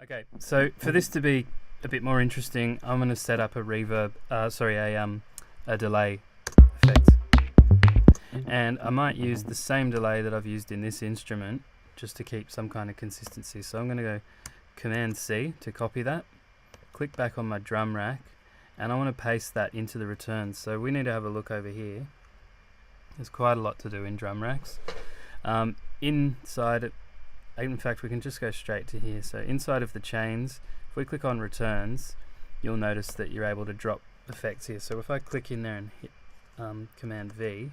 Okay, so for this to be a bit more interesting, I'm going to set up a reverb, a delay effect. And I might use the same delay that I've used in this instrument just to keep some kind of consistency. So I'm going to go Command C to copy that, click back on my drum rack, and I want to paste that into the returns. So we need to have a look over here. There's quite a lot to do in drum racks. Inside it, in fact, we can just go straight to here. So inside of the chains, if we click on returns, you'll notice that you're able to drop effects here. So if I click in there and hit Command V,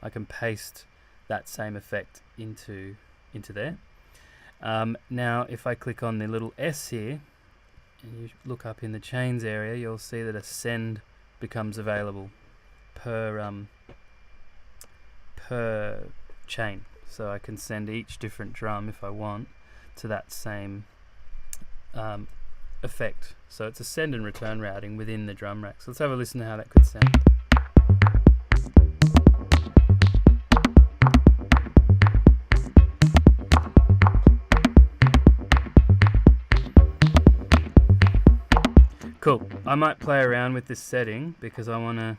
I can paste that same effect into there. Now if I click on the little S here and you look up in the chains area, you'll see that a send becomes available per chain. So I can send each different drum, if I want, to that same effect. So it's a send and return routing within the drum rack. So let's have a listen to how that could sound. Cool. I might play around with this setting because I want to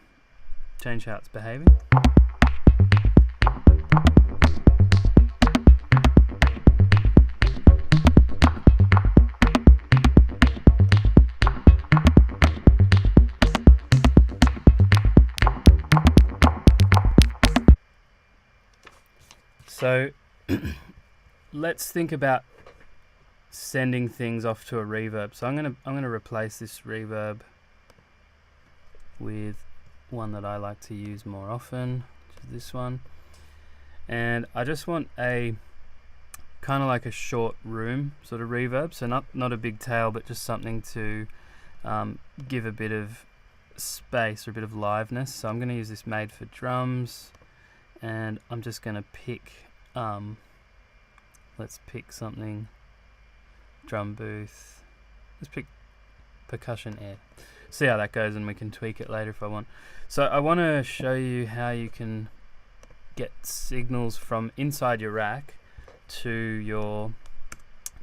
change how it's behaving. So let's think about sending things off to a reverb. So I'm gonna replace this reverb with one that I like to use more often, which is this one. And I just want a kind of like a short room sort of reverb. So not a big tail, but just something to give a bit of space or a bit of liveness. So I'm gonna use this made for drums, and I'm just gonna pick let's pick something. Drum booth. Let's pick percussion air. See how that goes, and we can tweak it later if I want. So I want to show you how you can get signals from inside your rack to your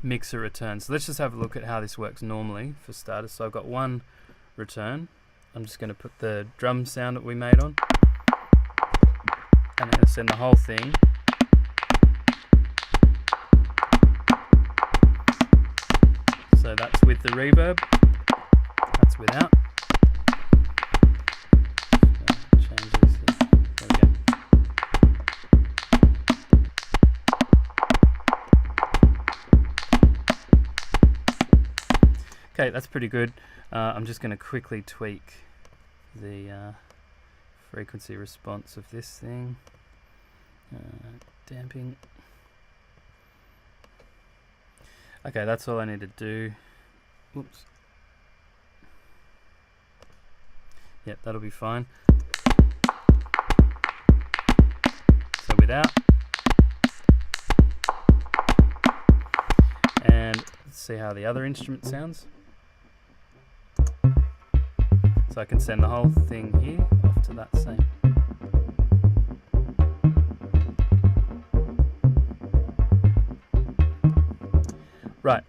mixer return. So let's just have a look at how this works normally for starters. So I've got one return. I'm just going to put the drum sound that we made on, and I'm going to send the whole thing. So that's with the reverb, that's without. Change this here. There we go. Okay, that's pretty good. I'm just going to quickly tweak the frequency response of this thing. Damping. Okay, that's all I need to do. Oops. Yep, that'll be fine. So without. And let's see how the other instrument sounds. So I can send the whole thing here off to that same. Right,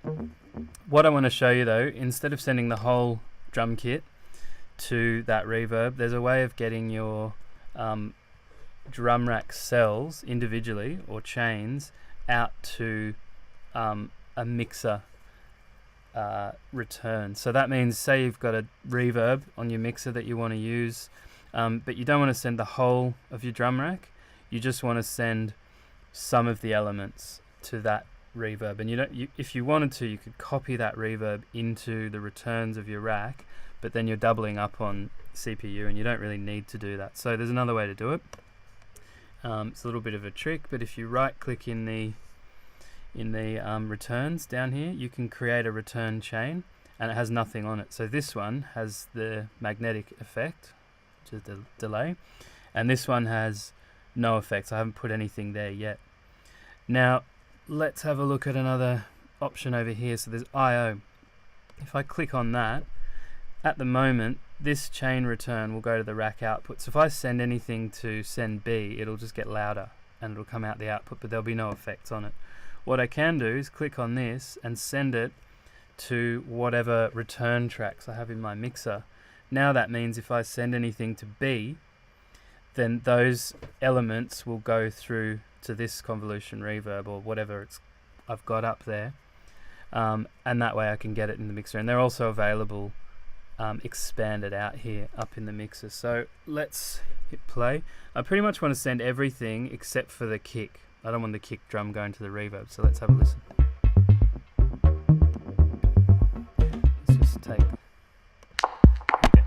what I want to show you though, instead of sending the whole drum kit to that reverb, there's a way of getting your drum rack cells individually, or chains, out to a mixer return. So that means, say you've got a reverb on your mixer that you want to use, but you don't want to send the whole of your drum rack, you just want to send some of the elements to that reverb. And if you wanted to, you could copy that reverb into the returns of your rack, but then you're doubling up on CPU, and you don't really need to do that. So there's another way to do it. It's a little bit of a trick, but if you right click in the returns down here, you can create a return chain, and it has nothing on it. So this one has the magnetic effect, which is the delay, and this one has no effects. I haven't put anything there yet. Now let's have a look at another option over here. So there's I/O. If I click on that, at the moment this chain return will go to the rack output. So if I send anything to send B, it'll just get louder and it'll come out the output, but there'll be no effects on it. What I can do is click on this and send it to whatever return tracks I have in my mixer. Now that means if I send anything to B, then those elements will go through to this convolution reverb or whatever I've got up there, and that way I can get it in the mixer. And they're also available expanded out here up in the mixer. So let's hit play. I pretty much want to send everything except for the kick. I don't want the kick drum going to the reverb, so let's have a listen. Let's just take... Okay.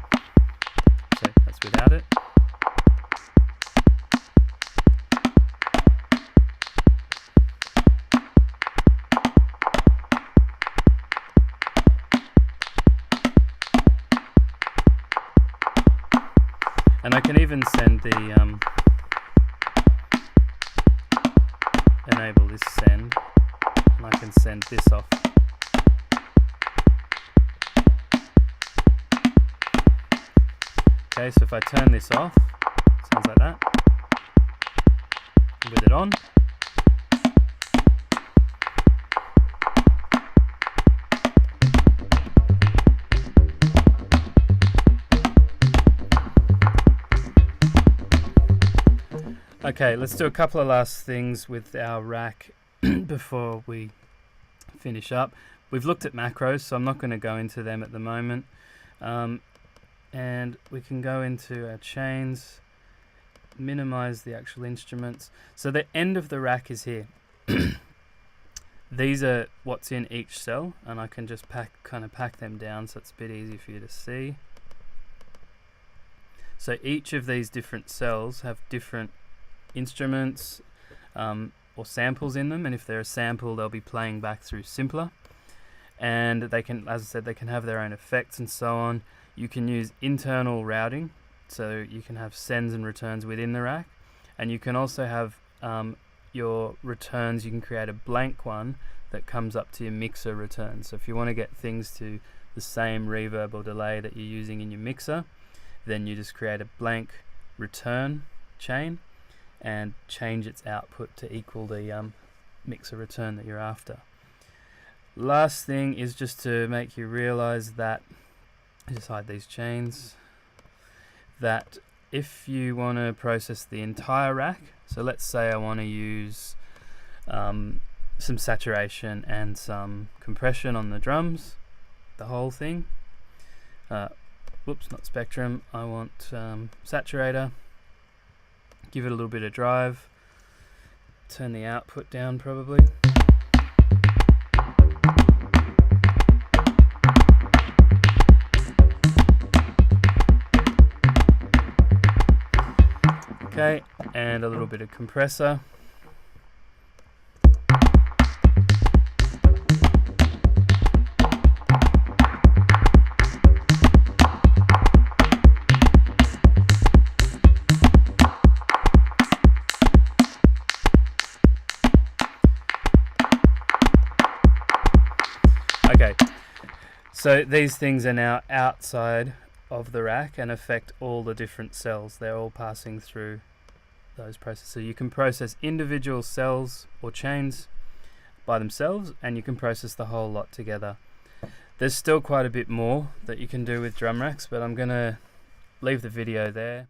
So that's without it. And I can even send the enable this send, and I can send this off. Okay, so if I turn this off, sounds like that. With it on. Okay, let's do a couple of last things with our rack before we finish up. We've looked at macros, so I'm not going to go into them at the moment. And we can go into our chains, minimize the actual instruments. So the end of the rack is here. These are what's in each cell, and I can just kind of pack them down so it's a bit easy for you to see. So each of these different cells have different instruments or samples in them, and if they're a sample they'll be playing back through simpler, and they can, as I said, they can have their own effects and so on. You can use internal routing, so you can have sends and returns within the rack, and you can also have your returns, you can create a blank one that comes up to your mixer returns. So if you want to get things to the same reverb or delay that you're using in your mixer, then you just create a blank return chain and change its output to equal the mixer return that you're after. Last thing is just to make you realize that, just hide these chains, that if you want to process the entire rack, so let's say I want to use some saturation and some compression on the drums, the whole thing, whoops, not spectrum, I want saturator, give it a little bit of drive, turn the output down probably. Okay, and a little bit of compressor. Okay, so these things are now outside of the rack and affect all the different cells. They're all passing through those processes. So you can process individual cells or chains by themselves, and you can process the whole lot together. There's still quite a bit more that you can do with drum racks, but I'm going to leave the video there.